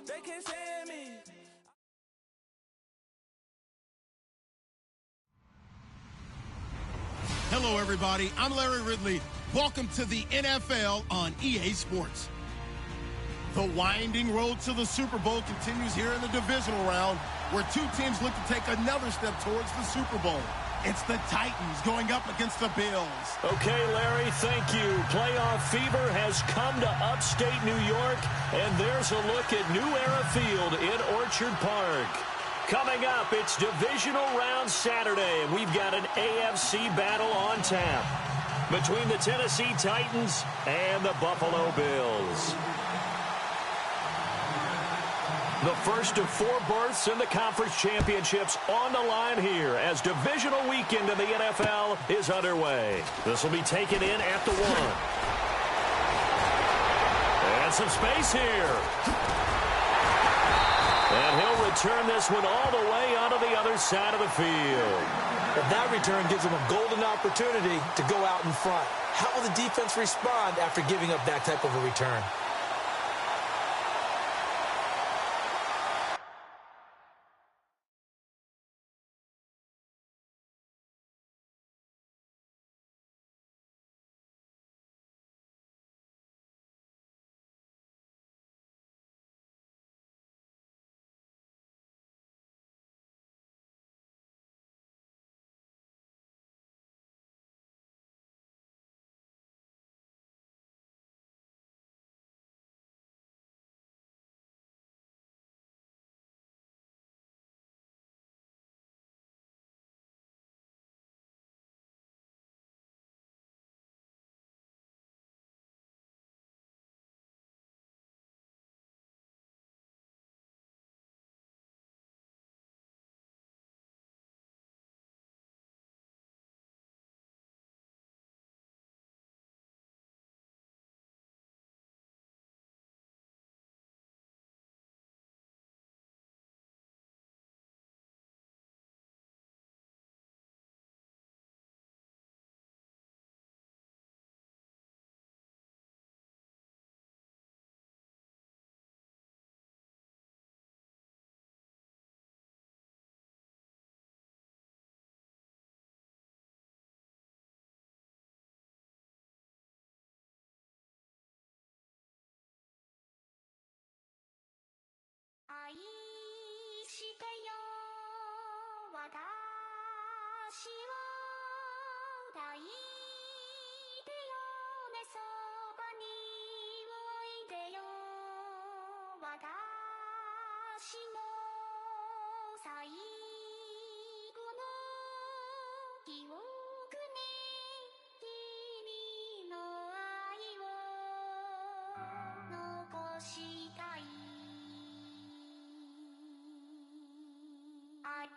they can't stand me. Hello, everybody. I'm Larry Ridley. Welcome to the NFL on EA Sports. The winding road to the Super Bowl continues here in the divisional round, where two teams look to take another step towards the Super Bowl. It's the Titans going up against the Bills. Okay, Larry, thank you. Playoff fever has come to upstate New York, and there's a look at New Era Field in Orchard Park. Coming up, it's divisional round Saturday, and we've got an AFC battle on tap between the Tennessee Titans and the Buffalo Bills. The first of 4 berths in the conference championships on the line here as divisional weekend in the NFL is underway. This will be taken in at the 1. And some space here. And he'll return this one all the way onto the other side of the field. But that return gives him a golden opportunity to go out in front. How will the defense respond after giving up that type of a return?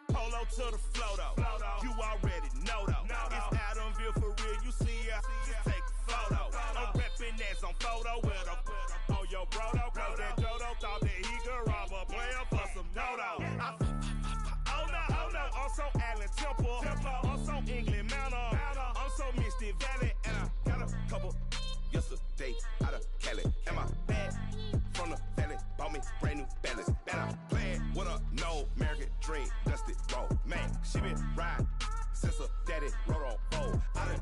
Polo to the flow though. You already know though. It's Adamville for real. You see ya, just take a photo. I'm reppin' that's on photo with a on your bro though. Cause that Dodo thought that he could rob a player for some no-no. Oh no, I'm so Allen Temple. I'm so England Mountain. I'm so Misty Valley. And I got a couple yesterday out of Cali. And my bag from the valley bought me brand new balance. And I'm playing with a no American dream. Dusty roll. Man, she been riding since her daddy rode on bowl. I done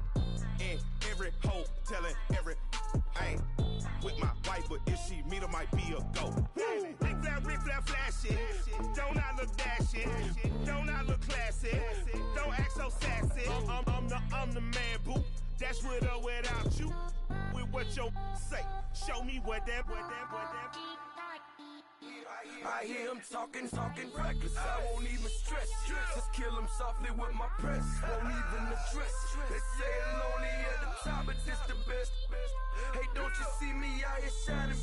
in every hole telling every I ain't with my wife, but if she meet her might be a go. Rick flat flashy. Don't I look dashy? Don't I look classy? Don't act so sassy. I'm the man, boo. That's with or without you. With what your say. Show me what that. I hear him talking reckless. I won't even stress. Just kill him softly with my press. Won't even address. They say it's lonely at the top, but this the best. Hey, don't you see me out here shining,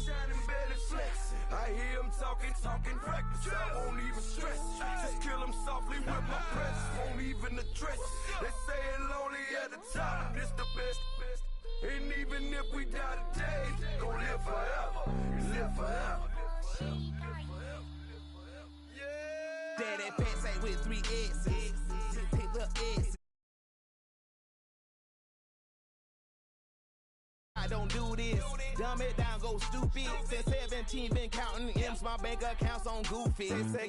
barely flex. I hear him talking reckless. I won't even stress. Just kill him softly with my press. Won't even address. They say it's lonely at the top, but this the best. And even if we die today, gon' live forever. Live forever. Daddy pants ain't with 3 S's. Pick the S. don't do this. Dumb it down, go stupid. Since 17, been counting M's, my bank accounts on Goofy. They say,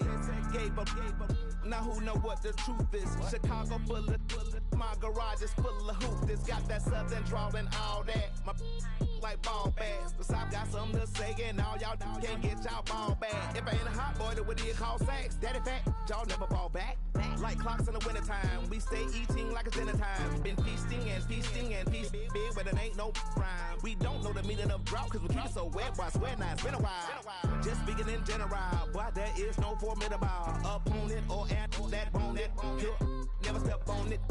gave up. Now who know what the truth is? Chicago full of, my garage is full of hoops. It's got that southern drawl and all that. My like ball bags. The South got something to say, and all y'all can't get y'all ball back. If I ain't a hot boy, then what do you call sacks? Daddy fat, y'all never fall back. Like clocks in the wintertime, we stay eating like it's dinner time. Been feasting and feasting and feast big, but it ain't no rhyme. We don't know the meaning of drought, cause we keep it so wet, boy, I swear now it's been a while. Just speaking in general, boy, there is no formidable opponent or at that bone that never step on it.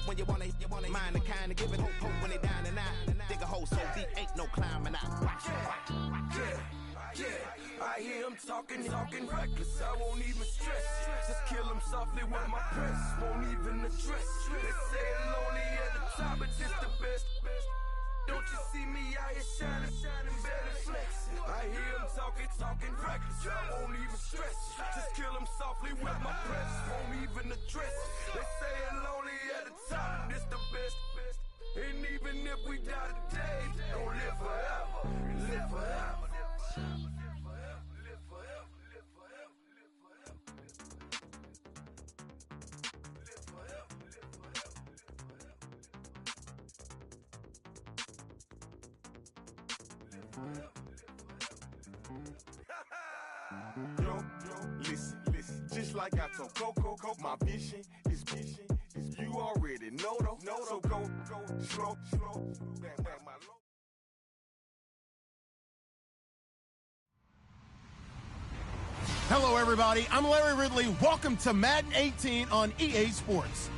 When you wanna mind the kind of give it hope when they down and out. Dig a hole so deep, ain't no climbing out. Yeah, I hear him talking reckless. I won't even stress. Just kill him softly with my press. Won't even address. They say it lonely at the top, but just the best. Don't you see me out here shining better flexing? I hear him talking reckless. I won't even stress. Just kill him softly with my press. Won't even address. They say it lonely at the top, this the best. And even if we die today, don't live forever. Live forever. Yo, listen, just like I told Coco, my vision is you already know though. So go, slow, back my low. Hello, everybody. I'm Larry Ridley. Welcome to Madden 18 on EA Sports.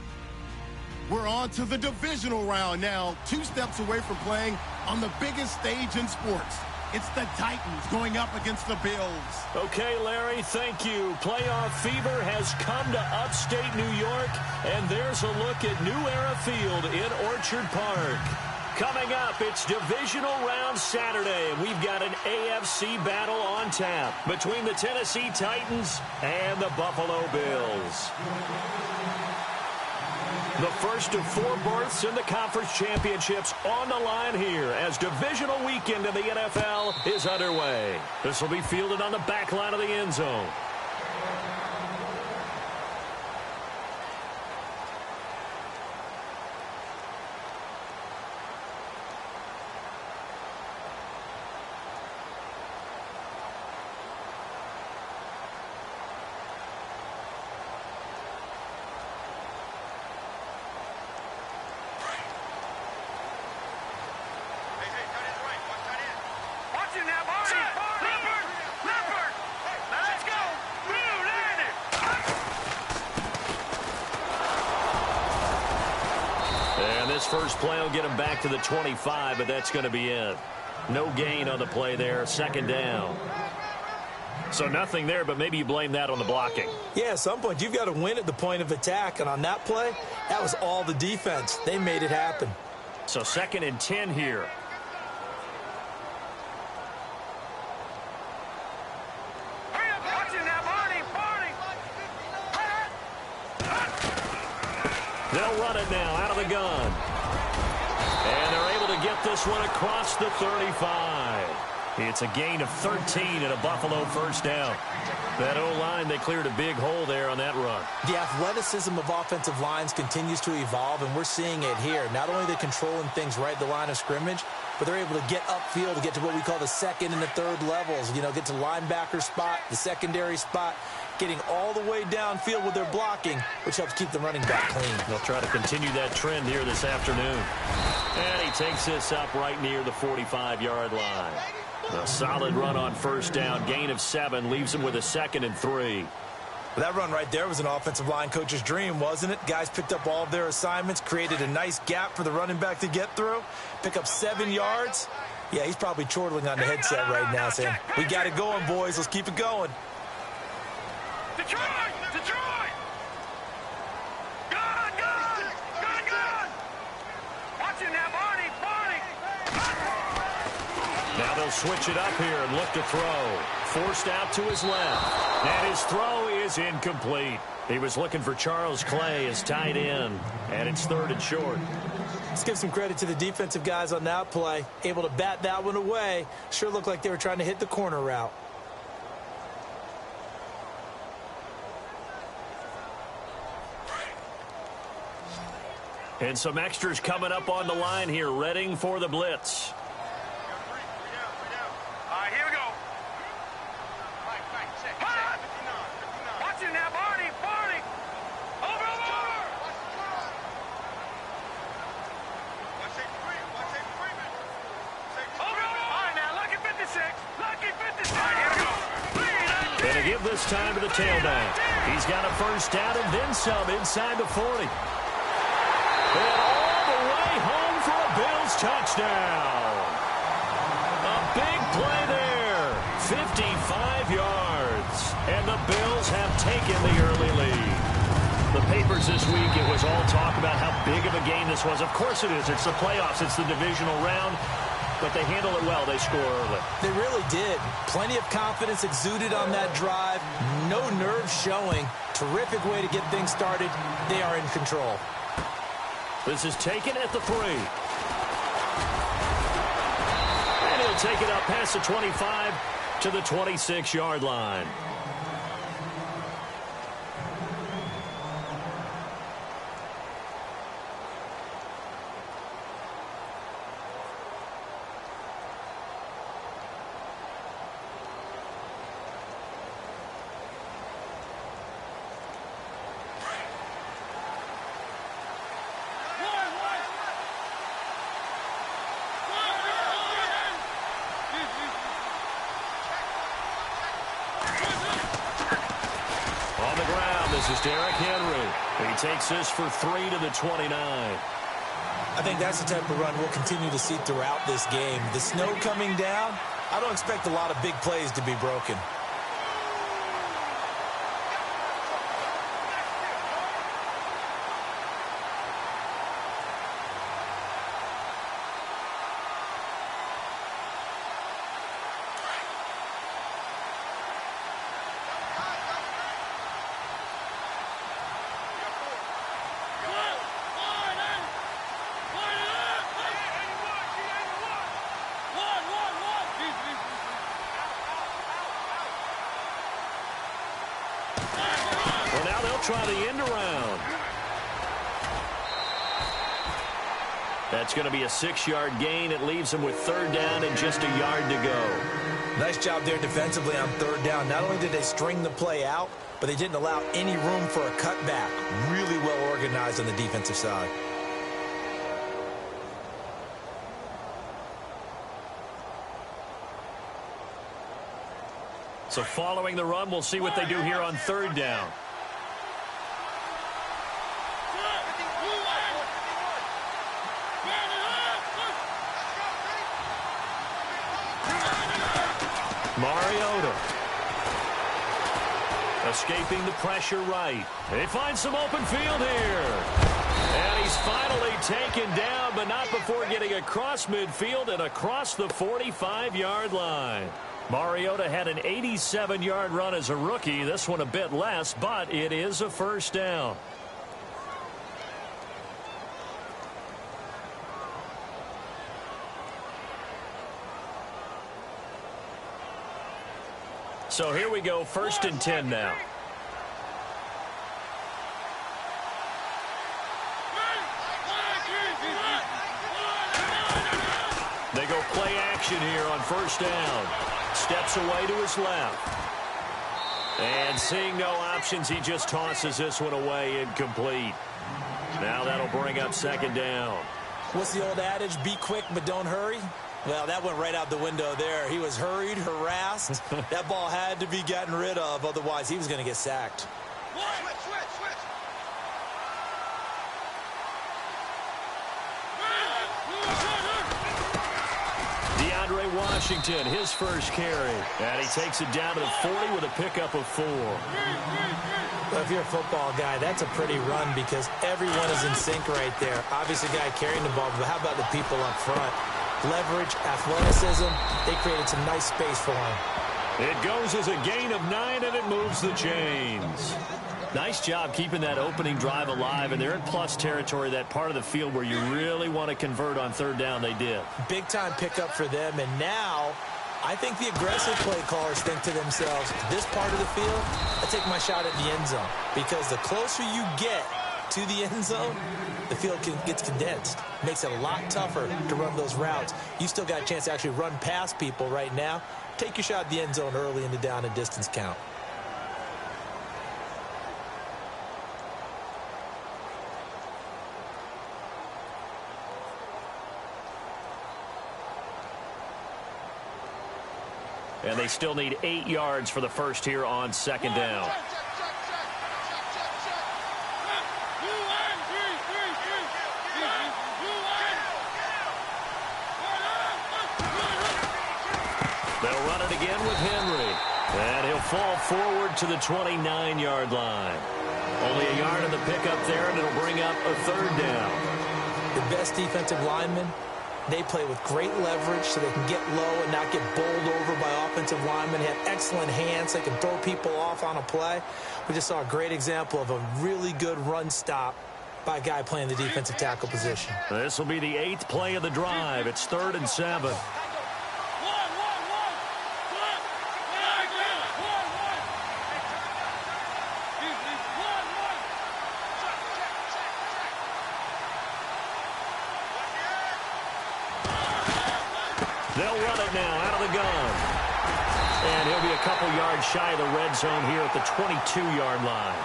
We're on to the divisional round now, 2 steps away from playing on the biggest stage in sports. It's the Titans going up against the Bills. Okay, Larry, thank you. Playoff fever has come to upstate New York, and there's a look at New Era Field in Orchard Park. Coming up, it's divisional round Saturday, and we've got an AFC battle on tap between the Tennessee Titans and the Buffalo Bills. The first of 4 berths in the conference championships on the line here as divisional weekend in the NFL is underway. This will be fielded on the back line of the end zone. First play will get him back to the 25, but that's going to be it. No gain on the play there, second down. So nothing there, but maybe you blame that on the blocking. Yeah, at some point you've got to win at the point of attack, and on that play, that was all the defense. They made it happen. So 2nd and 10 here. They'll run it now out of the gun. And they're able to get this one across the 35. It's a gain of 13 and a Buffalo first down. That O-line, they cleared a big hole there on that run. The athleticism of offensive lines continues to evolve, and we're seeing it here. Not only are they controlling things right at the line of scrimmage, but they're able to get upfield to get to what we call the 2nd and the 3rd levels. You know, get to linebacker spot, the secondary spot, getting all the way downfield with their blocking, which helps keep the running back clean. They'll try to continue that trend here this afternoon. And he takes this up right near the 45-yard line. A solid run on first down. Gain of 7 leaves him with a 2nd and 3. That run right there was an offensive line coach's dream, wasn't it? Guys picked up all of their assignments, created a nice gap for the running back to get through, pick up 7 yards. Yeah, he's probably chortling on the headset right now saying, we got it going, boys. Let's keep it going. Detroit! Gun! Watch it now, Barney! Now they'll switch it up here and look to throw. Forced out to his left. And his throw is incomplete. He was looking for Charles Clay as tight end, and it's 3rd and short. Let's give some credit to the defensive guys on that play. Able to bat that one away. Sure looked like they were trying to hit the corner route. And some extras coming up on the line here, readying for the blitz. All right, here we go. Watch it now, Barney. Over. All right, now, lucky 56. All right, here we go. And to give this time to the tailback. He's got a first down and then some inside the 40. And all the way home for a Bills touchdown. A big play there. 55 yards. And the Bills have taken the early lead. The papers this week, it was all talk about how big of a game this was. Of course it is. It's the playoffs. It's the divisional round. But they handle it well. They score early. They really did. Plenty of confidence exuded on that drive. No nerves showing. Terrific way to get things started. They are in control. This is taken at the 3. And he'll take it up past the 25 to the 26-yard line. This is Derrick Henry. He takes this for 3 to the 29. I think that's the type of run we'll continue to see throughout this game. The snow coming down, I don't expect a lot of big plays to be broken. Try the end around. That's going to be a 6-yard gain. It leaves him with 3rd down and just a yard to go. Nice job there defensively on 3rd down. Not only did they string the play out, but they didn't allow any room for a cutback. Really well organized on the defensive side. So following the run, we'll see what they do here on 3rd down. Mariota. Escaping the pressure right. They find some open field here. And he's finally taken down, but not before getting across midfield and across the 45-yard line. Mariota had an 87-yard run as a rookie. This one a bit less, but it is a first down. So here we go, 1st and 10 now. They go play action here on 1st down. Steps away to his left. And seeing no options, he just tosses this one away, incomplete. Now that'll bring up 2nd down. What's the old adage? Be quick, but don't hurry. Well, that went right out the window there. He was hurried, harassed. That ball had to be gotten rid of, otherwise he was going to get sacked. Switch. DeAndre Washington, his first carry. And he takes it down to the 40 with a pickup of 4. Well, if you're a football guy, that's a pretty run because everyone is in sync right there. Obviously, the guy carrying the ball, but how about the people up front? Leverage, athleticism, they created some nice space for him. It goes as a gain of 9, and it moves the chains. Nice job keeping that opening drive alive, and they're in plus territory, that part of the field where you really want to convert on third down. They did. Big-time pickup for them, and now I think the aggressive play callers think to themselves, this part of the field, I take my shot at the end zone, because the closer you get to the end zone, the field gets condensed. Makes it a lot tougher to run those routes. You still got a chance to actually run past people right now. Take your shot at the end zone early in the down and distance count. And they still need 8 yards for the first here on second down. They'll run it again with Henry. And he'll fall forward to the 29-yard line. Only a yard in the pickup there, and it'll bring up a third down. The best defensive linemen, they play with great leverage so they can get low and not get bowled over by offensive linemen. They have excellent hands. They can throw people off on a play. We just saw a great example of a really good run stop by a guy playing the defensive tackle position. This will be the 8th play of the drive. It's 3rd and 7. They'll run it now out of the gun. And he'll be a couple yards shy of the red zone here at the 22-yard line.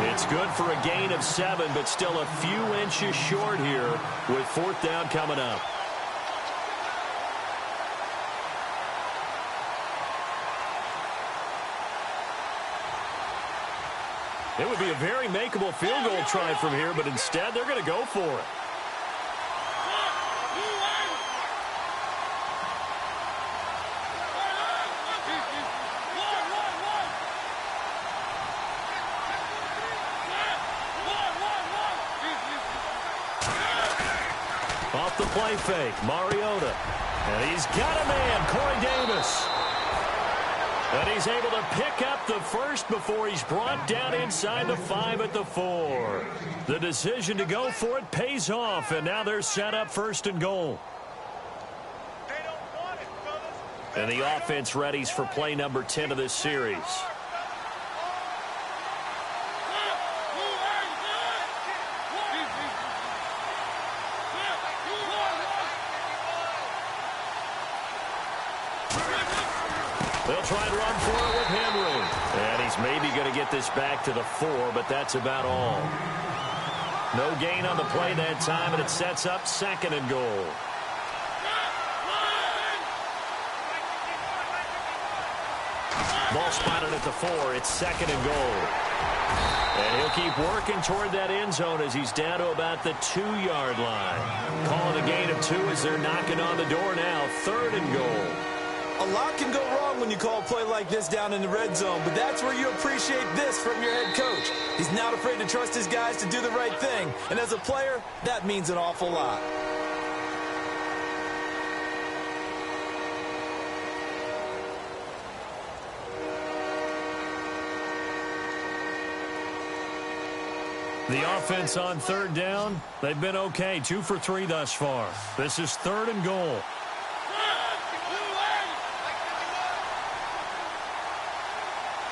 It's good for a gain of 7, but still a few inches short here with 4th down coming up. It would be a very makeable field goal try from here, but instead they're going to go for it. Off the play fake, Mariota. And he's got a man, Corey Davis. And he's able to pick up the first before he's brought down inside the 5 at the 4. The decision to go for it pays off, and now they're set up 1st and goal. And the offense readies for play number 10 of this series. They'll try and run for it with Henry. And he's maybe going to get this back to the 4, but that's about all. No gain on the play that time, and it sets up 2nd and goal. Ball spotted at the 4. It's 2nd and goal. And he'll keep working toward that end zone as he's down to about the 2-yard line. Calling a gain of 2 as they're knocking on the door now. 3rd and goal. A lot can go wrong when you call a play like this down in the red zone, but that's where you appreciate this from your head coach. He's not afraid to trust his guys to do the right thing, and as a player, that means an awful lot. The offense on 3rd down, they've been okay. 2 for 3 thus far. This is 3rd and goal.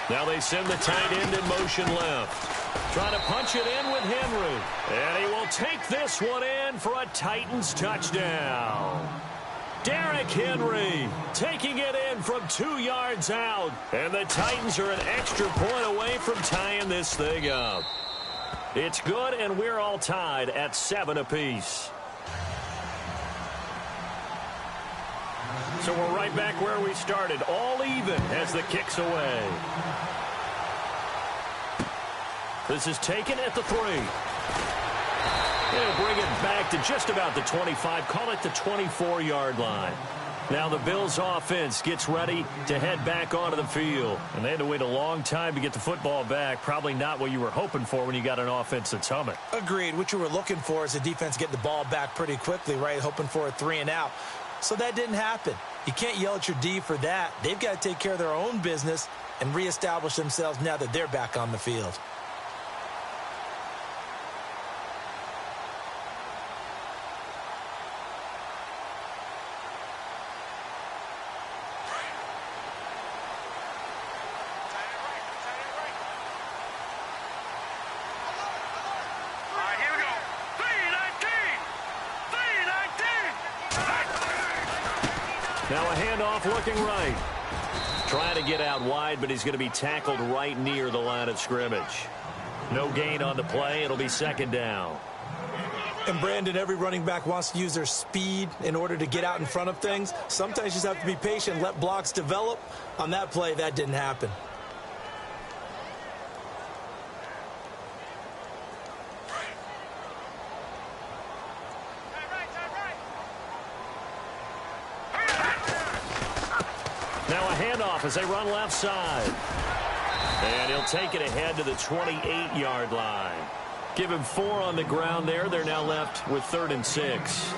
Now they send the tight end in motion left. Trying to punch it in with Henry. And he will take this one in for a Titans touchdown. Derrick Henry taking it in from 2 yards out. And the Titans are an extra point away from tying this thing up. It's good, and we're all tied at 7 apiece. So we're right back where we started, all even as the kick's away. This is taken at the 3. They'll bring it back to just about the 25, call it the 24-yard line. Now the Bills offense gets ready to head back onto the field. And they had to wait a long time to get the football back. Probably not what you were hoping for when you got an offense that's humming. Agreed. What you were looking for is the defense getting the ball back pretty quickly, right? Hoping for a 3 and out. So that didn't happen. You can't yell at your D for that. They've got to take care of their own business and reestablish themselves now that they're back on the field. Now a handoff looking right. Trying to get out wide, but he's going to be tackled right near the line of scrimmage. No gain on the play. It'll be second down. And, Brandon, every running back wants to use their speed in order to get out in front of things. Sometimes you just have to be patient, let blocks develop. On that play, that didn't happen. Now a handoff as they run left side. And he'll take it ahead to the 28-yard line. Give him 4 on the ground there. They're now left with 3rd and 6.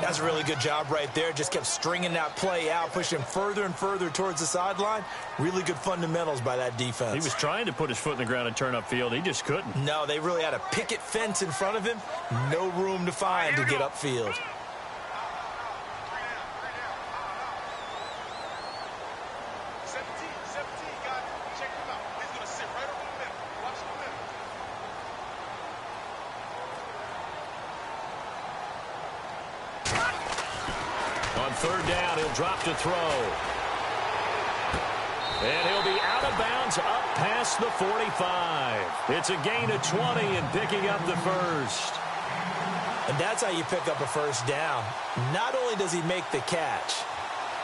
That's a really good job right there. Just kept stringing that play out, pushing further and further towards the sideline. Really good fundamentals by that defense. He was trying to put his foot in the ground and turn upfield. He just couldn't. No, they really had a picket fence in front of him. No room to find to get upfield. On 3rd down, he'll drop to throw. And he'll be out of bounds up past the 45. It's a gain of 20 and picking up the first. And that's how you pick up a first down. Not only does he make the catch,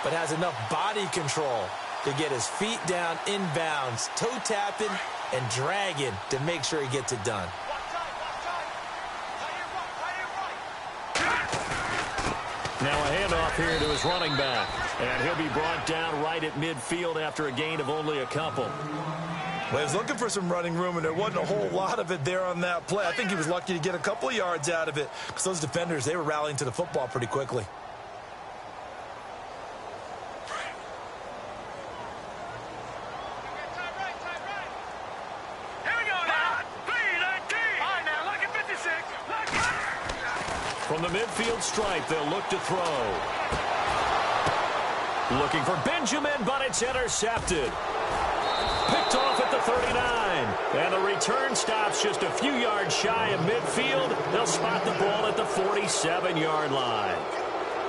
but has enough body control to get his feet down inbounds, toe tapping and dragging to make sure he gets it done. Now a handoff here to his running back. And he'll be brought down right at midfield after a gain of only a couple. Well, he was looking for some running room, and there wasn't a whole lot of it there on that play. I think he was lucky to get a couple of yards out of it because those defenders, they were rallying to the football pretty quickly. From the midfield stripe, they'll look to throw. Looking for Benjamin, but it's intercepted. Picked off at the 39. And the return stops just a few yards shy of midfield. They'll spot the ball at the 47-yard line.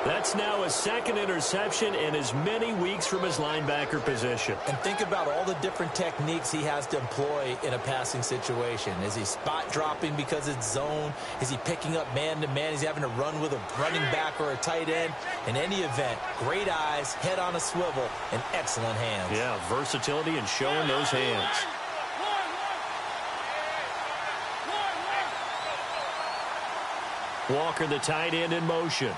That's now his 2nd interception in as many weeks from his linebacker position. And think about all the different techniques he has to employ in a passing situation. Is he spot dropping because it's zone? Is he picking up man-to-man? Is he having to run with a running back or a tight end? In any event, great eyes, head on a swivel, and excellent hands. Yeah, versatility and showing those hands. Walker, the tight end, in motion.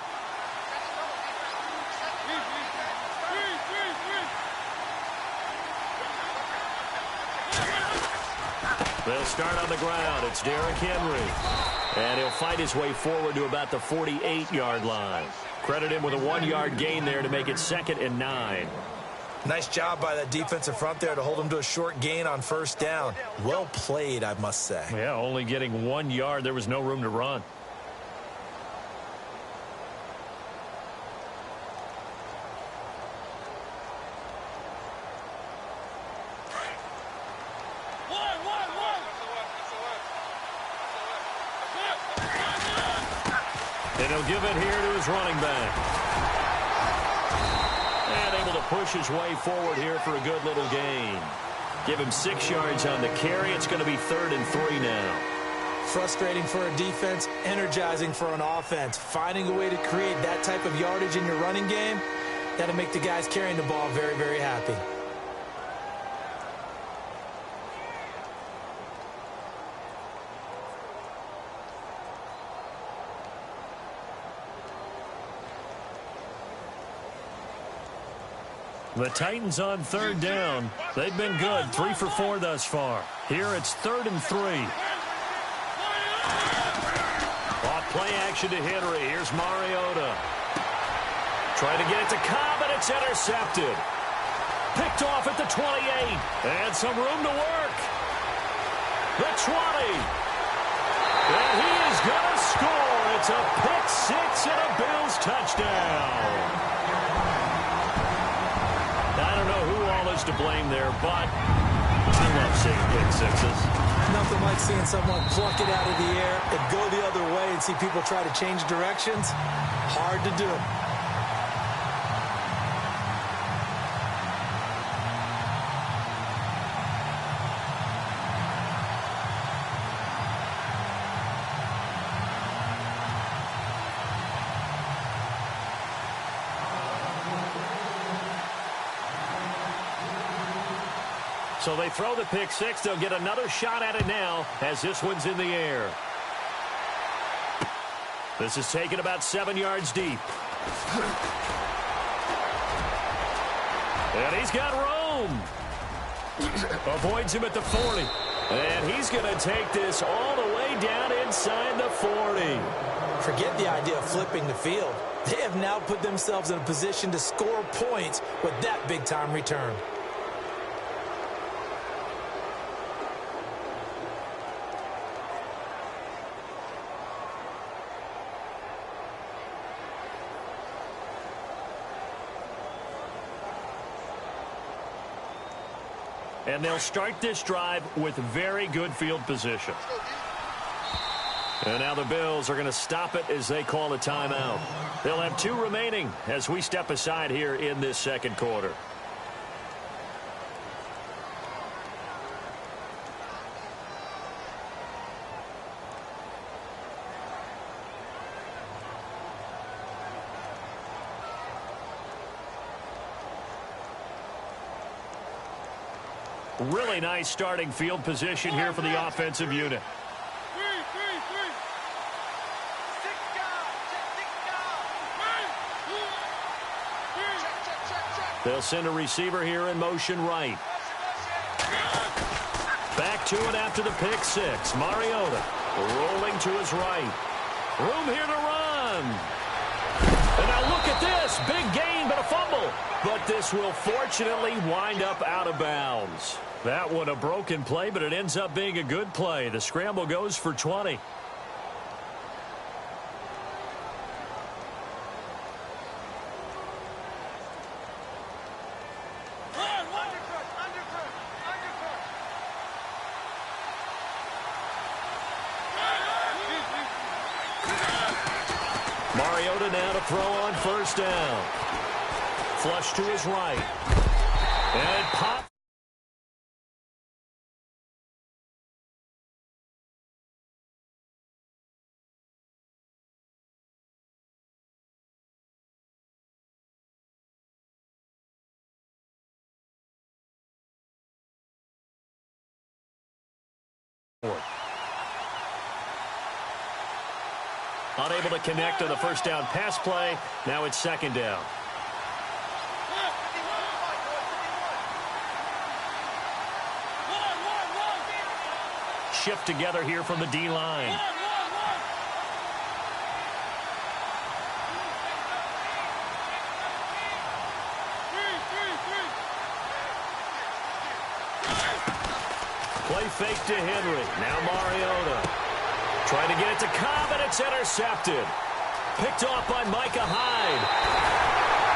They'll start on the ground. It's Derrick Henry. And he'll fight his way forward to about the 48-yard line. Credit him with a 1-yard gain there to make it 2nd and 9. Nice job by that defensive front there to hold him to a short gain on 1st down. Well played, I must say. Yeah, only getting 1 yard. There was no room to run. And he'll give it here to his running back. And able to push his way forward here for a good little gain. Give him 6 yards on the carry. It's going to be 3rd and 3 now. Frustrating for a defense, energizing for an offense. Finding a way to create that type of yardage in your running game, that'll make the guys carrying the ball very, very happy. The Titans on 3rd down. They've been good, 3 for 4 thus far. Here it's 3rd and 3. Off play action to Henry. Here's Mariota. Trying to get it to Cobb, and it's intercepted. Picked off at the 28. And some room to work. The 20. And he is going to score. It's a pick 6 and a Bills touchdown. I don't know who all is to blame there, but I love seeing pick sixes. Nothing like seeing someone pluck it out of the air and go the other way and see people try to change directions. Hard to do. So they throw the pick six. They'll get another shot at it now as this one's in the air. This is taken about 7 yards deep. And he's got room. Avoids him at the 40. And he's going to take this all the way down inside the 40. Forget the idea of flipping the field. They have now put themselves in a position to score points with that big-time return. And they'll start this drive with very good field position. And now the Bills are going to stop it as they call a timeout. They'll have 2 remaining as we step aside here in this second quarter. Really nice starting field position here for the offensive unit. They'll send a receiver here in motion right. Back to it after the pick six. Mariota rolling to his right. Room here to run. And now look at this. Big gain, but a fumble. But this will fortunately wind up out of bounds. That one a broken play, but it ends up being a good play. The scramble goes for 20. Mariota now to throw on first down. Flush to his right. And pop. Unable to connect on the first down pass play. Now it's second down. Shift together here from the D-line. Play fake to Henry. Now Mariota. Trying to get it to Cobb, and it's intercepted. Picked off by Micah Hyde.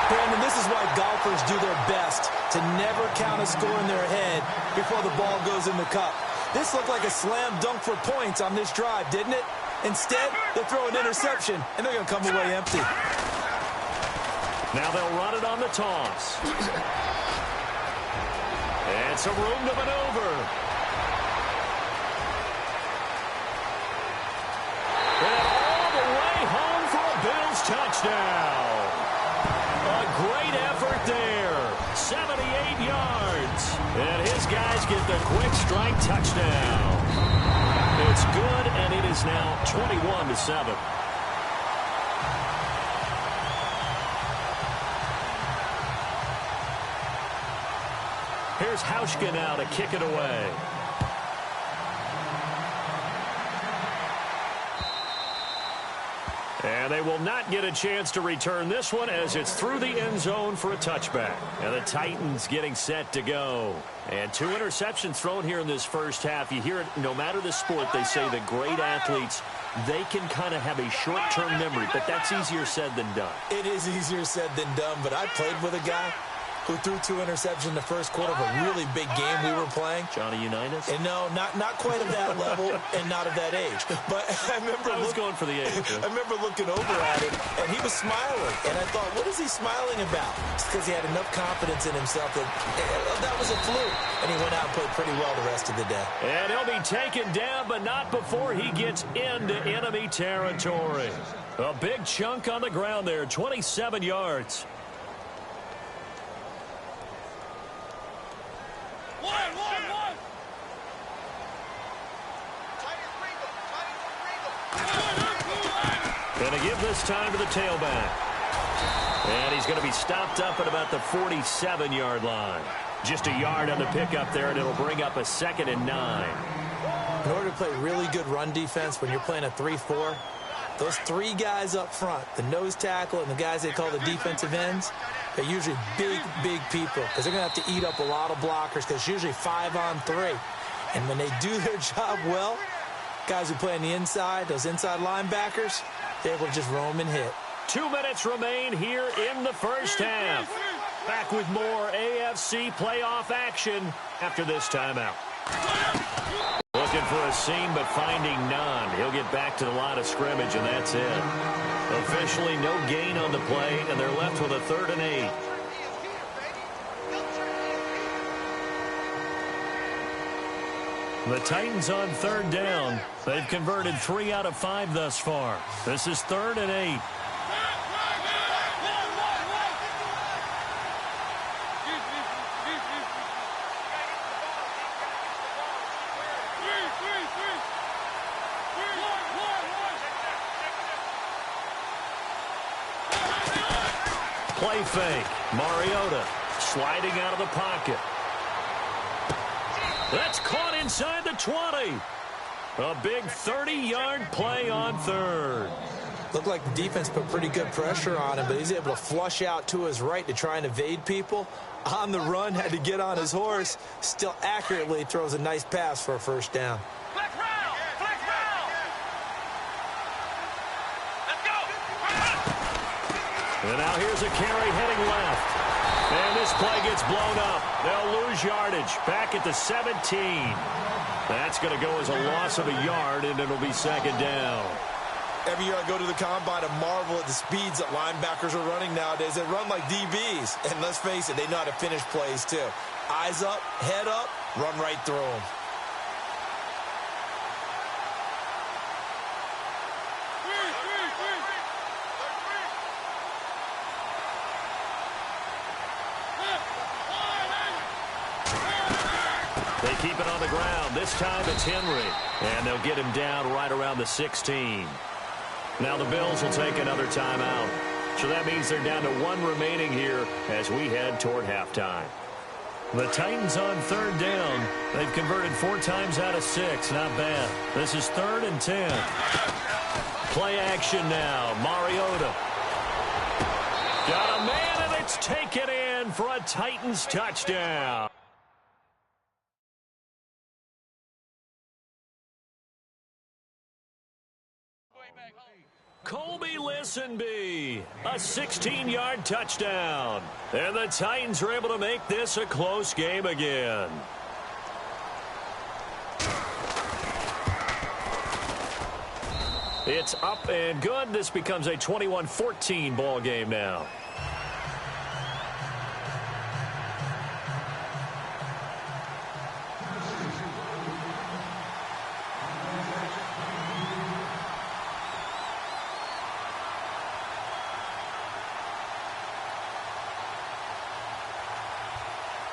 Brandon, this is why golfers do their best to never count a score in their head before the ball goes in the cup. This looked like a slam dunk for points on this drive, didn't it? Instead, they throw an interception, and they're going to come away empty. Now they'll run it on the toss. And some room to maneuver. Touchdown. A great effort there. 78 yards. And his guys get the quick strike touchdown. It's good, and it is now 21-7. Here's Hauschka now to kick it away. And they will not get a chance to return this one as it's through the end zone for a touchback. And the Titans getting set to go. And 2 interceptions thrown here in this first half. You hear it, no matter the sport, they say the great athletes, they can kind of have a short-term memory, but that's easier said than done. It is easier said than done, but I played with a guy who threw 2 interceptions in the first quarter of a really big game we were playing. Johnny Unitas? And no, not quite at that level and not of that age. But I was going for the age. I remember looking over at him, and he was smiling. And I thought, what is he smiling about? It's because he had enough confidence in himself that that was a fluke. And he went out and played pretty well the rest of the day. And he'll be taken down, but not before he gets into enemy territory. A big chunk on the ground there, 27 yards. Going to give this time to the tailback. And he's going to be stopped up at about the 47-yard line. Just a yard on the pickup there, and it'll bring up a 2nd and 9. In order to play really good run defense when you're playing a 3-4, those 3 guys up front, the nose tackle and the guys they call the defensive ends, they're usually big, big people because they're going to have to eat up a lot of blockers because it's usually 5-on-3. And when they do their job well, guys who play on the inside, those inside linebackers, they're able to just roam and hit. 2 minutes remain here in the first half. Back with more AFC playoff action after this timeout. Looking for a seam, but finding none. He'll get back to the line of scrimmage, and that's it. Officially no gain on the play, and they're left with a 3rd and 8. The Titans on 3rd down. They've converted 3 out of 5 thus far. This is 3rd and 8. Play fake. Mariota sliding out of the pocket. That's caught inside the 20. A big 30-yard play on 3rd. Looked like the defense put pretty good pressure on him, but he's able to flush out to his right to try and evade people. On the run, had to get on his horse. Still accurately throws a nice pass for a 1st down. Flex round! Flex round! Let's go! And now here's a carry heading left. And this play gets blown up. They'll lose yardage back at the 17. That's going to go as a loss of a yard, and it'll be 2nd down. Every year I go to the combine and marvel at the speeds that linebackers are running nowadays. They run like DBs. And let's face it, they know how to finish plays too. Eyes up, head up, run right through them. They keep it on the ground. This time it's Henry. And they'll get him down right around the 16. Now the Bills will take another timeout. So that means they're down to 1 remaining here as we head toward halftime. The Titans on 3rd down. They've converted 4 times out of 6. Not bad. This is 3rd and 10. Play action now. Mariota. Got a man, and it's taken in for a Titans touchdown. Colby Listenby, a 16-yard touchdown. And the Titans are able to make this a close game again. It's up and good. This becomes a 21-14 ball game now.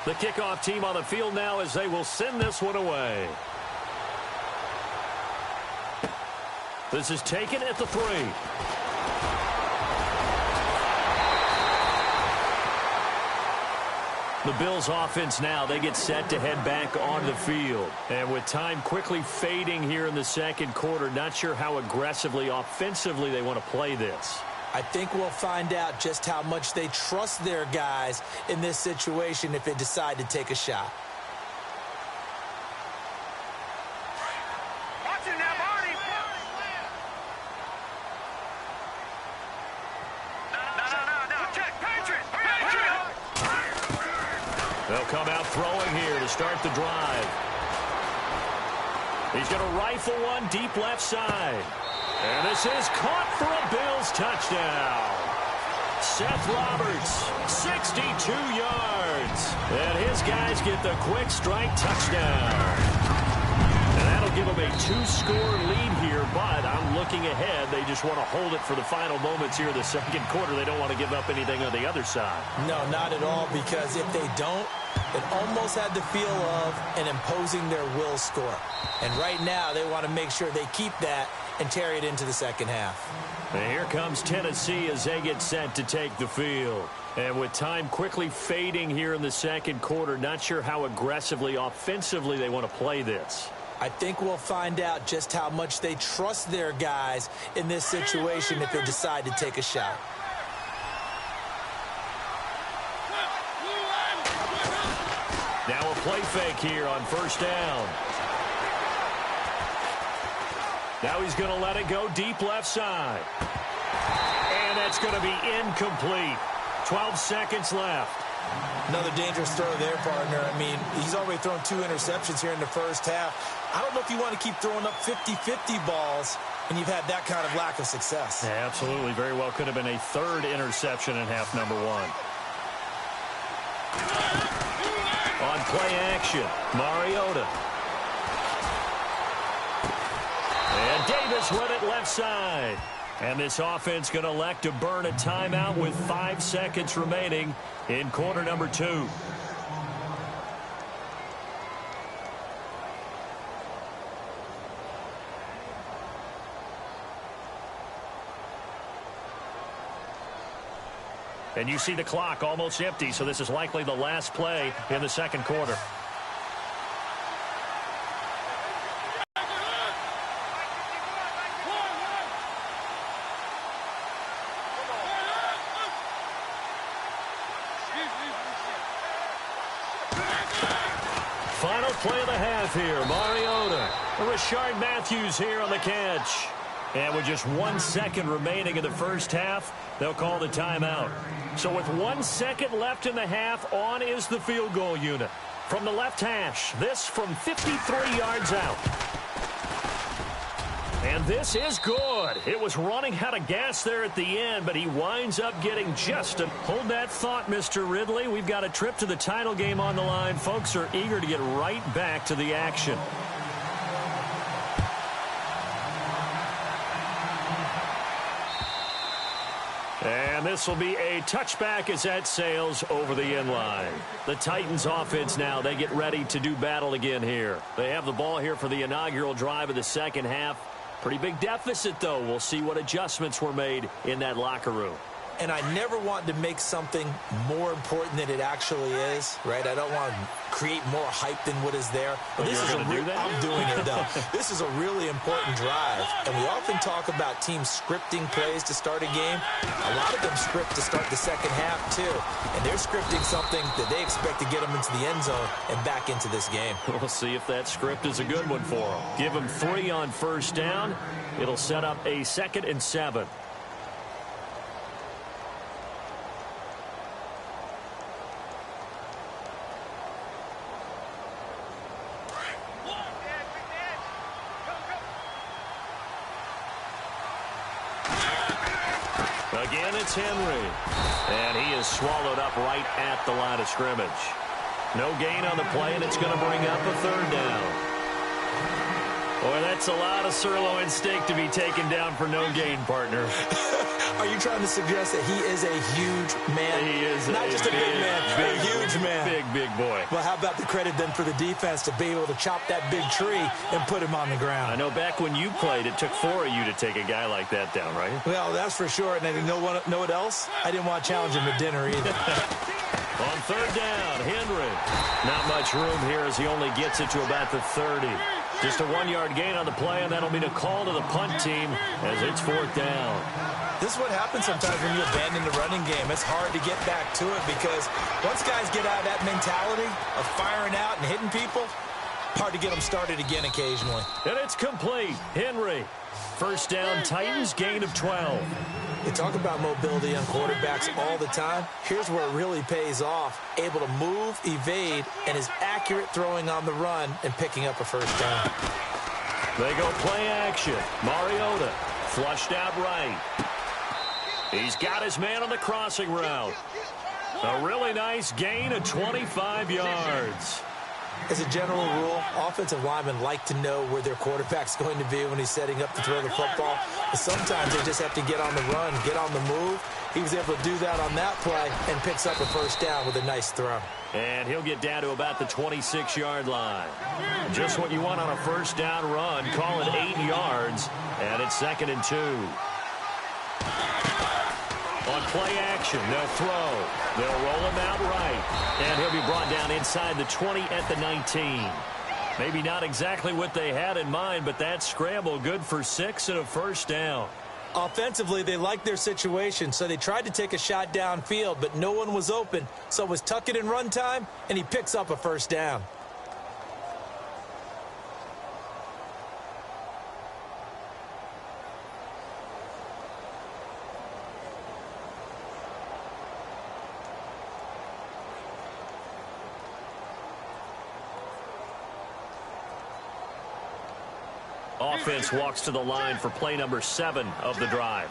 The kickoff team on the field now as they will send this one away. This is taken at the 3. The Bills offense now, they get set to head back on the field. And with time quickly fading here in the 2nd quarter, not sure how aggressively, offensively they want to play this. I think we'll find out just how much they trust their guys in this situation if they decide to take a shot. Watch it now, Marty! No, check, Patriots! They'll come out throwing here to start the drive. He's going to rifle one deep left side. And this is caught for a Bills touchdown. Seth Roberts, 62 yards. And his guys get the quick strike touchdown. And that'll give them a 2-score lead here, but I'm looking ahead. They just want to hold it for the final moments here in the 2nd quarter. They don't want to give up anything on the other side. No, not at all, because if they don't, it almost had the feel of an imposing their will score. And right now, they want to make sure they keep that and carry it into the 2nd half. And here comes Tennessee as they get set to take the field. And with time quickly fading here in the second quarter, not sure how aggressively, offensively they want to play this. I think we'll find out just how much they trust their guys in this situation if they decide to take a shot. Now a play fake here on first down. Now he's going to let it go deep left side. And that's going to be incomplete. 12 seconds left. Another dangerous throw there, partner. I mean, he's already thrown 2 interceptions here in the first half. I don't know if you want to keep throwing up 50-50 balls when you've had that kind of lack of success. Yeah, absolutely. Very well could have been a 3rd interception in half number 1. On play action, Mariota. And Davis with it left side. And this offense going to elect to burn a timeout with 5 seconds remaining in quarter number 2. And you see the clock almost empty, so this is likely the last play in the second quarter. Final play of the half here. Mariota. Rashard Matthews here on the catch. And with just 1 second remaining in the first half, they'll call the timeout. So with 1 second left in the half, on is the field goal unit. From the left hash, this from 53 yards out. And this is good. It was running out of gas there at the end, but he winds up getting just a... Hold that thought, Mr. Ridley. We've got a trip to the title game on the line. Folks are eager to get right back to the action. And this will be a touchback as that sails over the end line. The Titans offense now, they get ready to do battle again here. They have the ball here for the inaugural drive of the second half. Pretty big deficit, though. We'll see what adjustments were made in that locker room. And I never want to make something more important than it actually is, right? I don't want to create more hype than what is there. But this is I'm doing it, though. This is a really important drive. And we often talk about teams scripting plays to start a game. A lot of them script to start the second half, too. And they're scripting something that they expect to get them into the end zone and back into this game. We'll see if that script is a good one for them. Give them 3 on first down. It'll set up a 2nd and 7. Again, it's Henry. And he is swallowed up right at the line of scrimmage. No gain on the play, and it's going to bring up a 3rd down. Boy, that's a lot of sirloin steak to be taken down for no gain, partner. Are you trying to suggest that he is a huge man? He is not just a big man, a huge man. Big boy. Well, how about the credit then for the defense to be able to chop that big tree and put him on the ground? I know back when you played, it took 4 of you to take a guy like that down, right? Well, that's for sure. And I didn't know what else? I didn't want to challenge him at dinner either. On 3rd down, Henry. Not much room here as he only gets it to about the 30. Just a 1-yard gain on the play, and that'll be the call to the punt team as it's 4th down. This is what happens sometimes when you abandon the running game. It's hard to get back to it because once guys get out of that mentality of firing out and hitting people, hard to get them started again occasionally. And it's complete. Henry. First down, Titans, gain of 12. You talk about mobility on quarterbacks all the time. Here's where it really pays off. Able to move, evade, and is accurate throwing on the run and picking up a first down. They go play action. Mariota flushed out right. He's got his man on the crossing route. A really nice gain of 25 yards. As a general rule, offensive linemen like to know where their quarterback's going to be when he's setting up to throw the football. But sometimes they just have to get on the run, get on the move. He was able to do that on that play and picks up a first down with a nice throw. And he'll get down to about the 26-yard line. Just what you want on a first down run. Call it 8 yards, and it's 2nd and 2. On play action, they'll throw. They'll roll him out right. And he'll be brought down inside the 20 at the 19. Maybe not exactly what they had in mind, but that scramble good for 6 and a first down. Offensively, they liked their situation, so they tried to take a shot downfield, but no one was open. So it was tuck it in run time, and he picks up a first down. Offense walks to the line for play number 7 of the drive.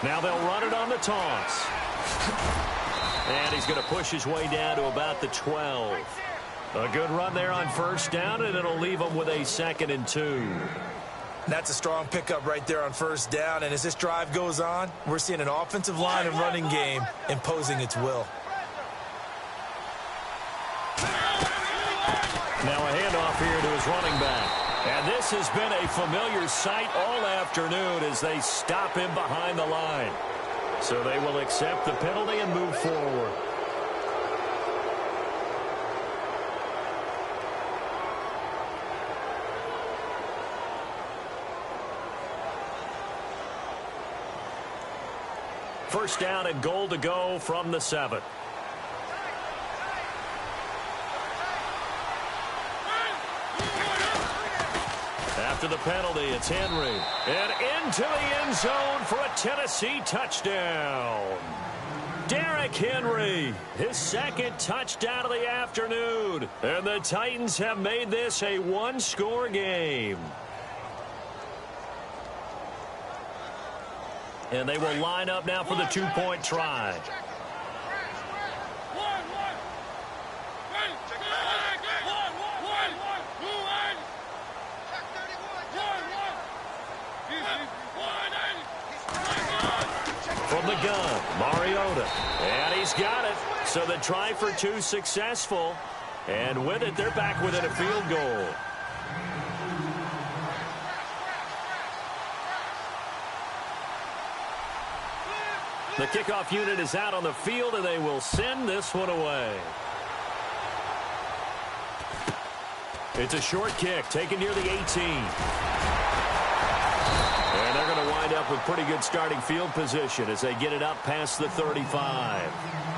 Now they'll run it on the toss. And he's going to push his way down to about the 12. A good run there on first down, and it'll leave him with a 2nd and 2. That's a strong pickup right there on first down. And as this drive goes on, we're seeing an offensive line and running game imposing its will. Now a handoff here to his running back. And this has been a familiar sight all afternoon as they stop him behind the line. So they will accept the penalty and move forward. First down and goal to go from the 7. After the penalty, it's Henry. And into the end zone for a Tennessee touchdown. Derrick Henry, his 2nd touchdown of the afternoon. And the Titans have made this a one-score game. And they will line up now for the 2-point try. From the gun, Mariota. And he's got it. So the try for 2 successful. And with it, they're back within a field goal. The kickoff unit is out on the field, and they will send this one away. It's a short kick taken near the 18. And they're going to wind up with pretty good starting field position as they get it up past the 35.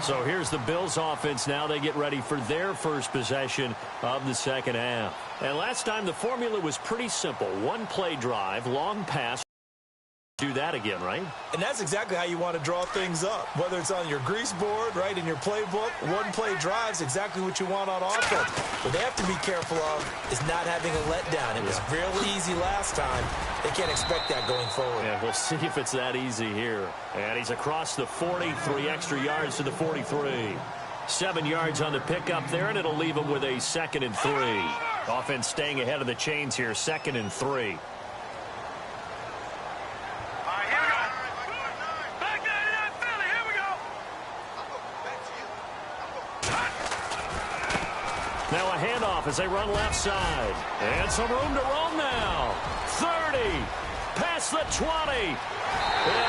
So here's the Bills offense now. They get ready for their first possession of the second half. And last time the formula was pretty simple. One play drive, long pass. Do that again, right? And that's exactly how you want to draw things up. Whether it's on your grease board, right, in your playbook, one play drive's exactly what you want on offense. What they have to be careful of is not having a letdown. It was real easy last time. They can't expect that going forward. Yeah, we'll see if it's that easy here. And he's across the 40, 3 extra yards to the 43. 7 yards on the pickup there, and it'll leave him with a 2nd and 3. Offense staying ahead of the chains here, 2nd and 3. Now a handoff as they run left side. And some room to roam now. 30. Past the 20. And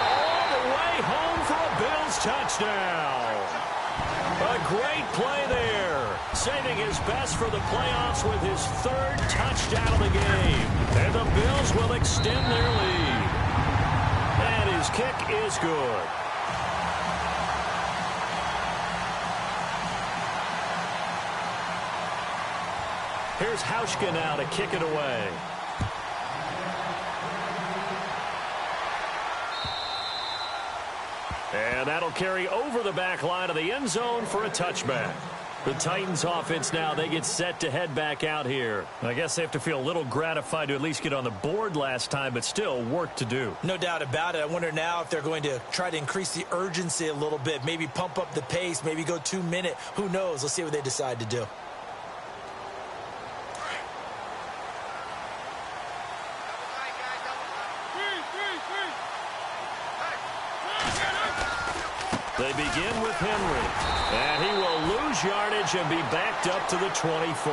all the way home for a Bills touchdown. A great play there. Saving his best for the playoffs with his 3rd touchdown of the game. And the Bills will extend their lead. And his kick is good. Here's Hauschka now to kick it away. And that'll carry over the back line of the end zone for a touchback. The Titans offense now, they get set to head back out here. I guess they have to feel a little gratified to at least get on the board last time, but still work to do. No doubt about it. I wonder now if they're going to try to increase the urgency a little bit, maybe pump up the pace, maybe go 2-minute. Who knows? Let's see what they decide to do. They begin with Henry, and he will lose yardage and be backed up to the 24.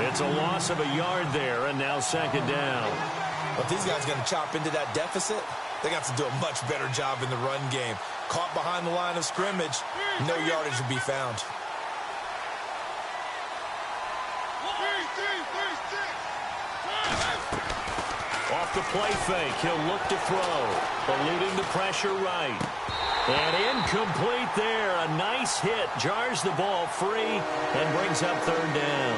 It's a loss of a yard there, and now 2nd down. But these guys are going to chop into that deficit. They got to do a much better job in the run game. Caught behind the line of scrimmage, no yardage to be found. Off the play fake, he'll look to throw. Eluding the pressure right. And incomplete there. A nice hit. Jars the ball free and brings up third down.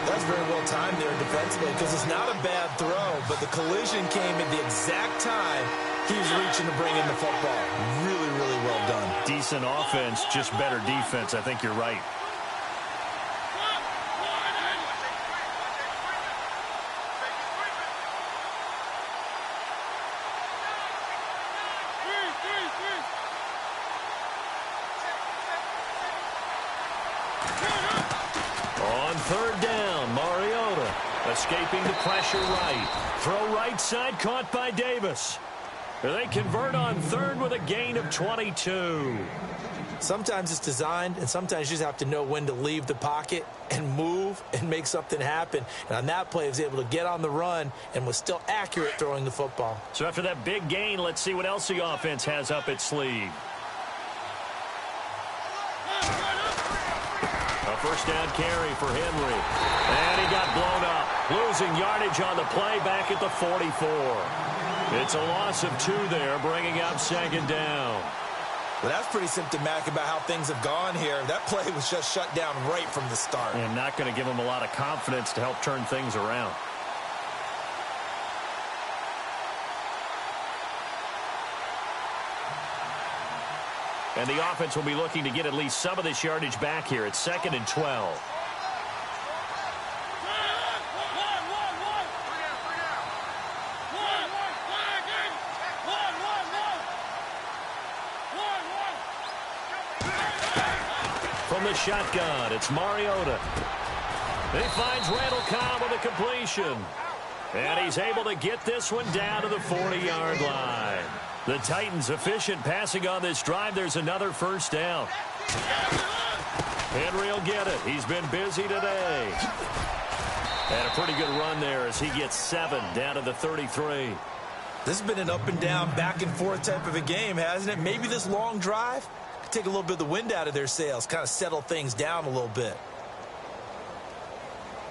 That's very well timed there defensively because it's not a bad throw, but the collision came at the exact time he was reaching to bring in the football. Really, really well done. Decent offense, just better defense. I think you're right. On third down, Mariota escaping the pressure right. Throw right side, caught by Davis. They convert on third with a gain of 22. Sometimes it's designed, and sometimes you just have to know when to leave the pocket and move and make something happen. And on that play, he was able to get on the run and was still accurate throwing the football. So after that big gain, let's see what else the offense has up its sleeve. A first down carry for Henry. And he got blown up. Losing yardage on the play back at the 44. It's a loss of 2 there, bringing up second down. Well, that's pretty symptomatic about how things have gone here. That play was just shut down right from the start. And not going to give him a lot of confidence to help turn things around. And the offense will be looking to get at least some of this yardage back here. It's 2nd and 12. From the shotgun, it's Mariota. He finds Randall Cobb with a completion. And he's able to get this one down to the 40-yard line. The Titans efficient passing on this drive. There's another first down. Henry will get it. He's been busy today. And a pretty good run there as he gets 7 down to the 33. This has been an up and down, back and forth type of a game, hasn't it? Maybe this long drive could take a little bit of the wind out of their sails, kind of settle things down a little bit.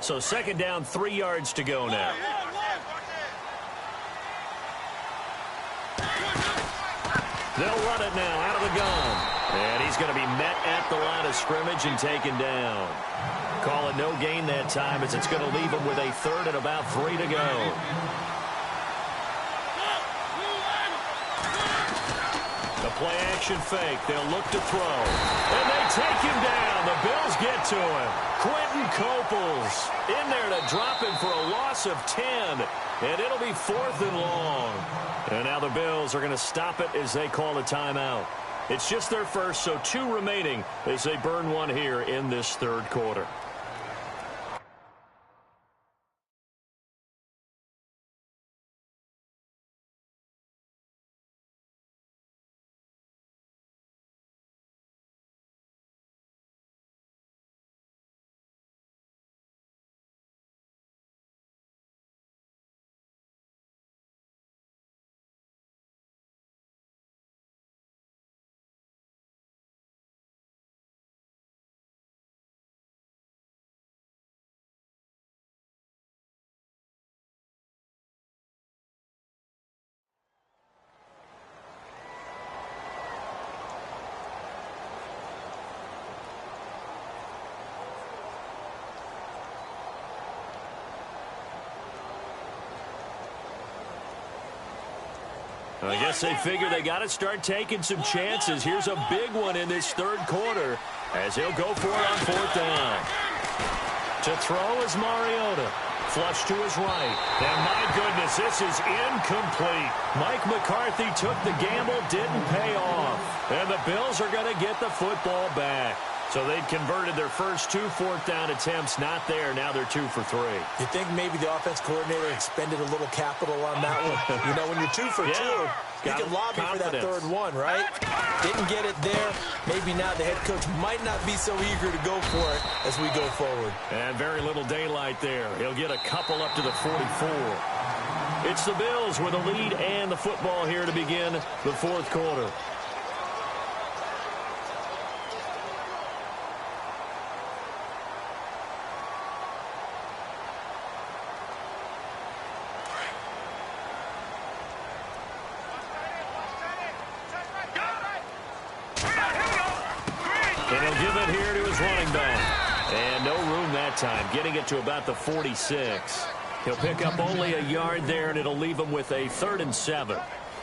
So 2nd down, 3 yards to go now. They'll run it now out of the gun. And he's going to be met at the line of scrimmage and taken down. Call it no gain that time as it's going to leave him with a 3rd and about 3 to go. The play action fake. They'll look to throw. And they take him down. The Bills get to him. Quentin Coples in there to drop him for a loss of 10. And it'll be 4th and long. And now the Bills are going to stop it as they call a timeout. It's just their first, so 2 remaining as they burn one here in this 3rd quarter. I guess they figure they got to start taking some chances. Here's a big one in this 3rd quarter as he'll go for it on 4th down. To throw is Mariota. Flush to his right. And my goodness, this is incomplete. Mike McCarthy took the gamble, didn't pay off. And the Bills are going to get the football back. So they'd converted their first 2 4th down attempts. Not there. Now they're 2 for 3. You think maybe the offense coordinator expended a little capital on that one? You know, when you're 2 for 2, you can lobby for that 3rd one, right? Didn't get it there. Maybe now the head coach might not be so eager to go for it as we go forward. And very little daylight there. He'll get a couple up to the 44. It's the Bills with a lead and the football here to begin the fourth quarter. And he'll give it here to his running back. And no room that time, getting it to about the 46. He'll pick up only a yard there, and it'll leave him with a 3rd and 7.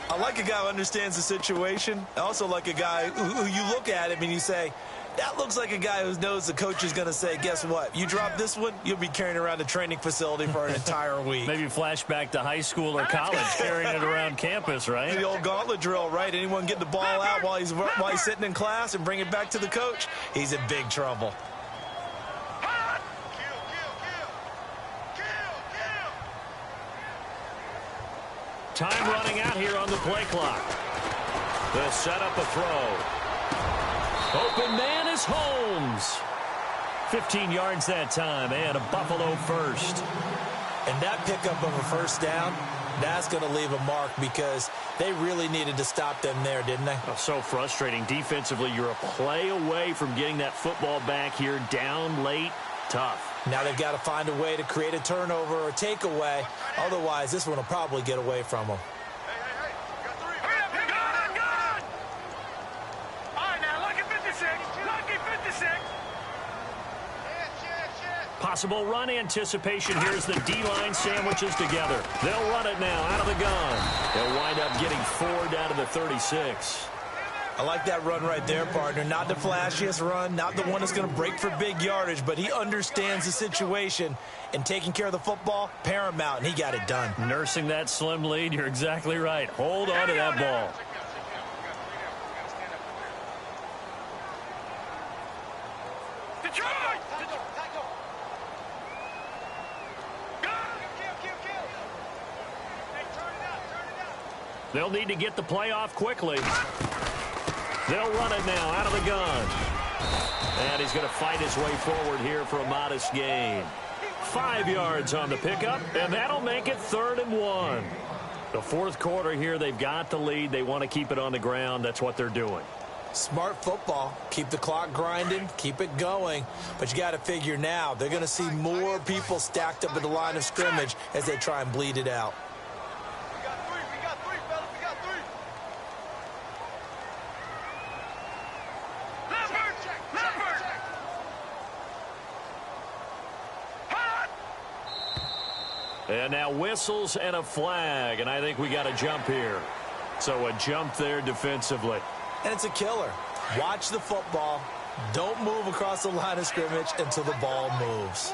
I like a guy who understands the situation. I also like a guy who you look at him and you say, that looks like a guy who knows the coach is going to say, guess what? You drop this one, you'll be carrying around the training facility for an entire week. Maybe flashback to high school or college, carrying it around campus, right? The old gauntlet drill, right? Anyone get the ball out while he's sitting in class and bring it back to the coach, he's in big trouble. Time running out here on the play clock. They'll set up a throw. Open man is Holmes. 15 yards that time, and a Buffalo first. And that pickup of a first down, that's going to leave a mark because they really needed to stop them there, didn't they? Oh, so frustrating. Defensively, you're a play away from getting that football back here, down late. Tough. Now they've got to find a way to create a turnover or takeaway. Otherwise, this one will probably get away from them. Possible run anticipation. Here's the D-line sandwiches together. They'll run it now out of the gun. They'll wind up getting 4 down to the 36. I like that run right there, partner. Not the flashiest run, not the one that's going to break for big yardage, but he understands the situation, and taking care of the football, paramount, and he got it done. Nursing that slim lead, you're exactly right. Hold on to that ball. They'll need to get the play off quickly. They'll run it now out of the gun. And he's going to fight his way forward here for a modest gain. 5 yards on the pickup, and that'll make it 3rd and 1. The fourth quarter here, they've got the lead. They want to keep it on the ground. That's what they're doing. Smart football. Keep the clock grinding. Keep it going. But you got to figure now, they're going to see more people stacked up at the line of scrimmage as they try and bleed it out. And now whistles and a flag, and I think we got a jump here. So a jump there defensively. And it's a killer. Watch the football. Don't move across the line of scrimmage until the ball moves.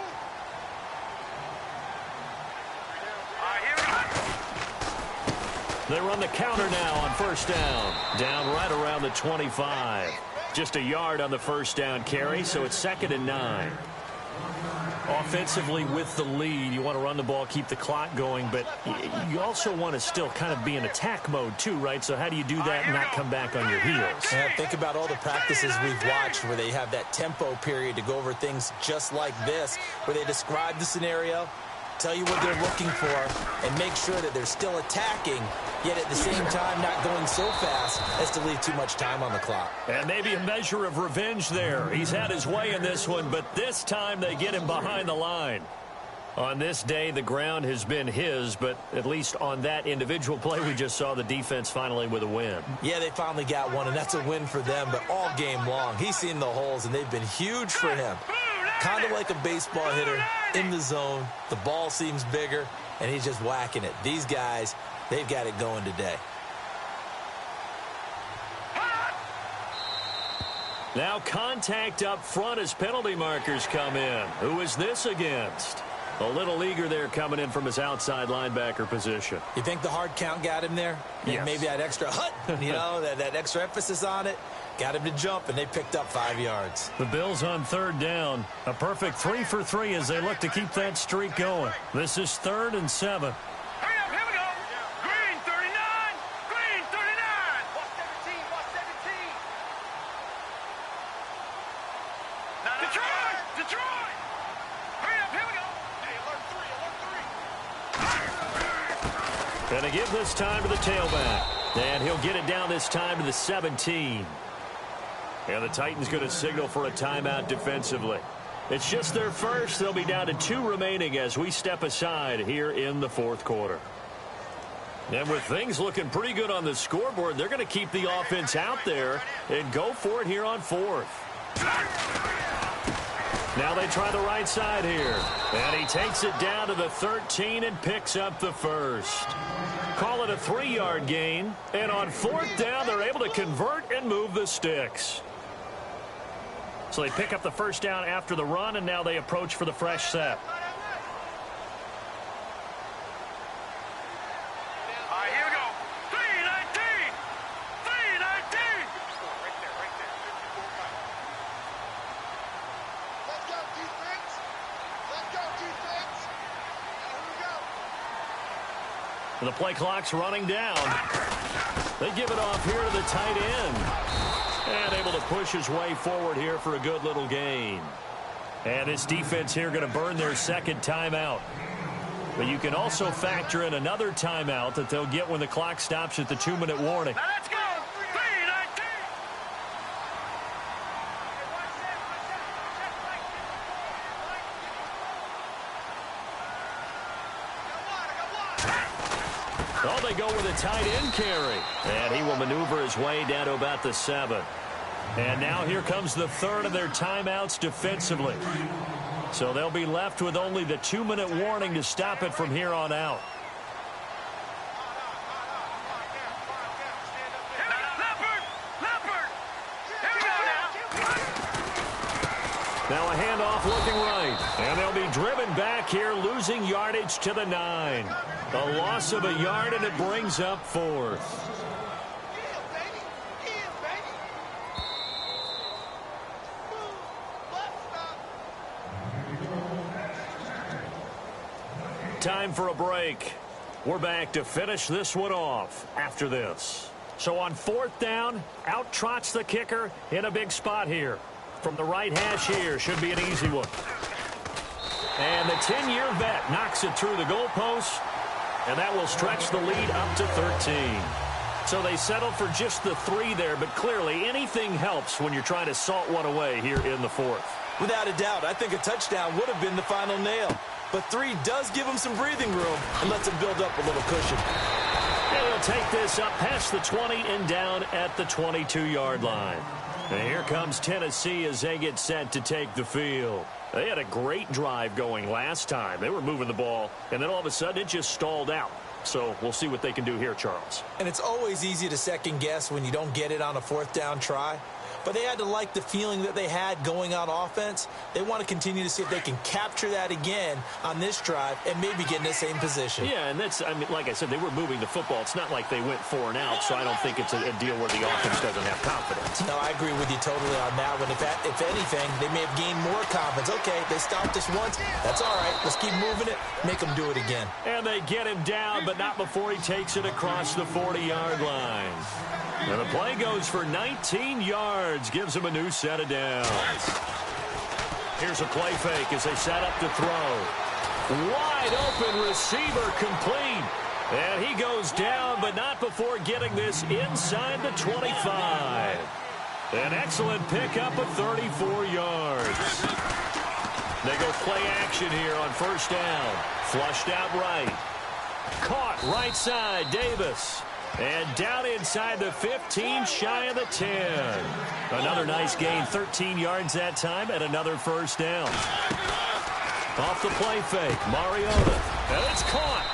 They run the counter now on first down. Down right around the 25. Just a yard on the first down carry, so it's 2nd and 9. Offensively with the lead, you want to run the ball, keep the clock going, but you also want to still kind of be in attack mode too, right? So how do you do that and not come back on your heels? Yeah, think about all the practices we've watched where they have that tempo period to go over things just like this, where they describe the scenario, tell you what they're looking for, and make sure that they're still attacking, yet at the same time not going so fast as to leave too much time on the clock. And maybe a measure of revenge there. He's had his way in this one, but this time they get him behind the line. On this day, the ground has been his, but at least on that individual play, we just saw the defense finally with a win. Yeah, they finally got one, and that's a win for them, but all game long, he's seen the holes, and they've been huge for him. Kind of like a baseball hitter in the zone. The ball seems bigger, and he's just whacking it. These guys, they've got it going today. Now contact up front as penalty markers come in. Who is this against? A little eager there coming in from his outside linebacker position. You think the hard count got him there? Yes. Maybe that extra that extra emphasis on it got him to jump, and they picked up 5 yards. The Bills on 3rd down. A perfect 3 for 3 as they look to keep that streak going. This is 3rd and 7. And they give this time to the tailback. And he'll get it down this time to the 17. And the Titans going to signal for a timeout defensively. It's just their first. They'll be down to 2 remaining as we step aside here in the fourth quarter. And with things looking pretty good on the scoreboard, they're going to keep the offense out there and go for it here on 4th. Now they try the right side here. And he takes it down to the 13 and picks up the first. Call it a 3-yard gain. And on 4th down, they're able to convert and move the sticks. So they pick up the first down after the run, and now they approach for the fresh set. All right, here we go. 3-19. 3-19. Let's go, defense. Let's go, defense. Here we go. The play clock's running down. They give it off here to the tight end. And able to push his way forward here for a good little gain. And this defense here going to burn their second timeout. But you can also factor in another timeout that they'll get when the clock stops at the 2-minute warning. Now let's go. 3-19. Oh, they go with a tight end carry. And he will maneuver his way down to about the 7. And now here comes the third of their timeouts defensively. So they'll be left with only the 2-minute warning to stop it from here on out. Leopard. Here we go now. Now a handoff looking right. And they'll be driven back here, losing yardage to the 9. A loss of a yard, and it brings up 4th. Time for a break. We're back to finish this one off after this. So on 4th down, out trots the kicker in a big spot here. From the right hash here, should be an easy one. And the 10-year vet knocks it through the goalpost, and that will stretch the lead up to 13. So they settle for just the 3 there, but clearly anything helps when you're trying to salt one away here in the 4th. Without a doubt, I think a touchdown would have been the final nail. But 3 does give him some breathing room and lets him build up a little cushion. And he'll take this up past the 20 and down at the 22-yard line. And here comes Tennessee as they get set to take the field. They had a great drive going last time. They were moving the ball, and then all of a sudden it just stalled out. So we'll see what they can do here, Charles. And it's always easy to second guess when you don't get it on a 4th down try. But they had to like the feeling that they had going on offense. They want to continue to see if they can capture that again on this drive and maybe get in the same position. Yeah, and that's, I mean, like I said, they were moving the football. It's not like they went 4 and out, so I don't think it's a deal where the offense doesn't have confidence. No, I agree with you totally on that one. If anything, they may have gained more confidence. Okay, they stopped us once. That's all right. Let's keep moving it. Make them do it again. And they get him down, but not before he takes it across the 40-yard line. And the play goes for 19 yards, gives him a new set of downs. Here's a play fake as they set up to throw. Wide open receiver complete. And he goes down, but not before getting this inside the 25. An excellent pickup of 34 yards. They go play action here on 1st down. Flushed out right. Caught right side, Davis. And down inside the 15, shy of the 10. Another nice gain, 13 yards that time, and another 1st down. Off the play fake, Mariota. And it's caught.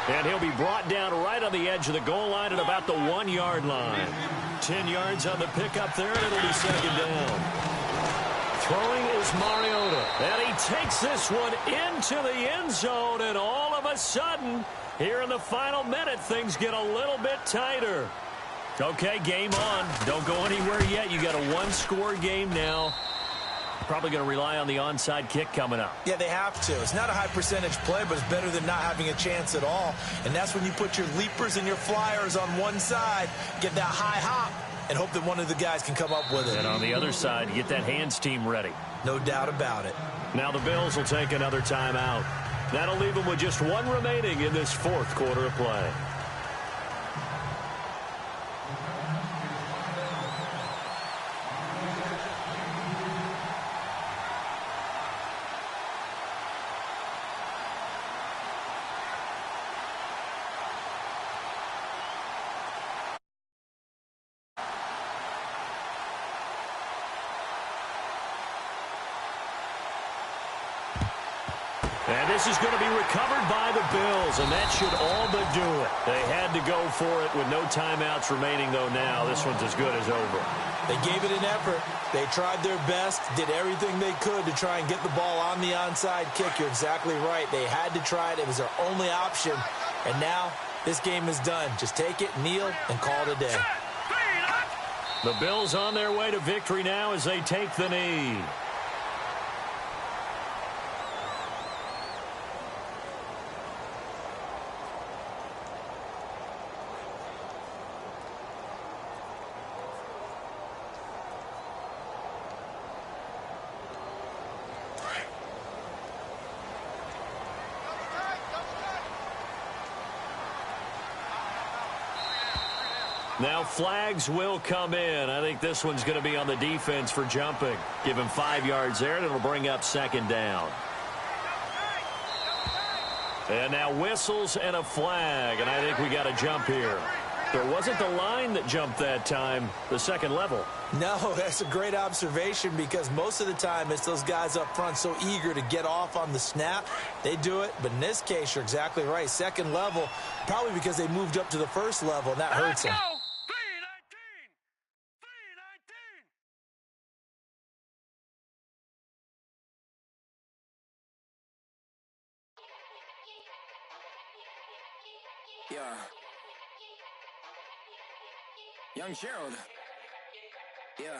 And he'll be brought down right on the edge of the goal line at about the 1-yard line. 10 yards on the pickup there, and it'll be 2nd down. Throwing is Mariota. And he takes this one into the end zone, and all of a sudden, here in the final minute, things get a little bit tighter. Okay, game on. Don't go anywhere yet. You got a 1-score game now. Probably going to rely on the onside kick coming up. Yeah, they have to. It's not a high percentage play, but it's better than not having a chance at all. And that's when you put your leapers and your flyers on one side, get that high hop, and hope that one of the guys can come up with it. And on the other side, get that hands team ready. No doubt about it. Now the Bills will take another timeout. That'll leave them with just one remaining in this fourth quarter of play. And this is going to be recovered by the Bills, and that should all but do it. They had to go for it with no timeouts remaining, though now. This one's as good as over. They gave it an effort. They tried their best, did everything they could to try and get the ball on the onside kick. You're exactly right. They had to try it. It was their only option. And now this game is done. Just take it, kneel, and call it a day. The Bills on their way to victory now as they take the knee. Now flags will come in. I think this one's going to be on the defense for jumping. Give him 5 yards there, and it'll bring up second down. And now whistles and a flag, and I think we got a jump here. There wasn't the line that jumped that time, the second level. No, that's a great observation because most of the time it's those guys up front so eager to get off on the snap. They do it, but in this case, you're exactly right. Second level, probably because they moved up to the first level, and that hurts them. Yeah. Young Gerald. Yeah.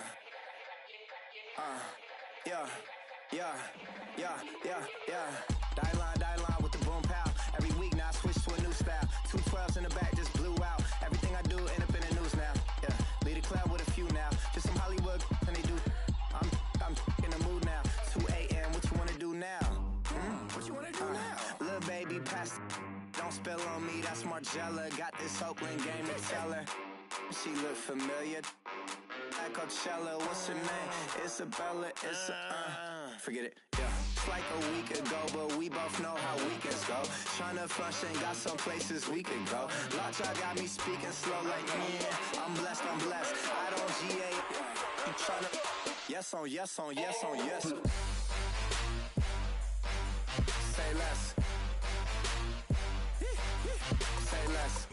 Die line with the boom pow. Every week now I switch to a new style. 2 12s in the back just blew out. Everything I do end up in the news now. Yeah. Lead a club with a few now. Just some Hollywood and they do. I'm in the mood now. 2 a.m. What you wanna do now? What you wanna do now? Little baby pass. Don't spill on me, that's Margella. Got this Oakland game to tell her. She look familiar. Like Coachella, what's her name? Isabella, forget it, yeah. It's like a week ago, but we both know how weekends go. Tryna function, got some places we could go. Lockjaw got me speaking slow like, yeah, I'm blessed. I don't GA, you tryna, yes on yes. Say less. Say less.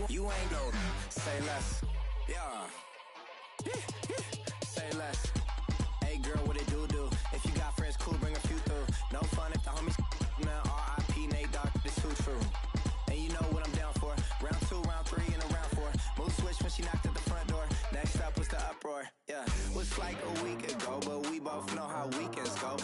You ain't go. Say less. Yeah. Say less. Hey girl, what it do? If you got friends, cool, bring a few through. No fun if the homies now. R.I.P. Nate Dogg, this too true. And you know what I'm down for. Round 2, round 3, and a round 4. Move switch when she knocked at the front door. Next up was the uproar. Yeah. Was like a week ago, but we both know how weekends go.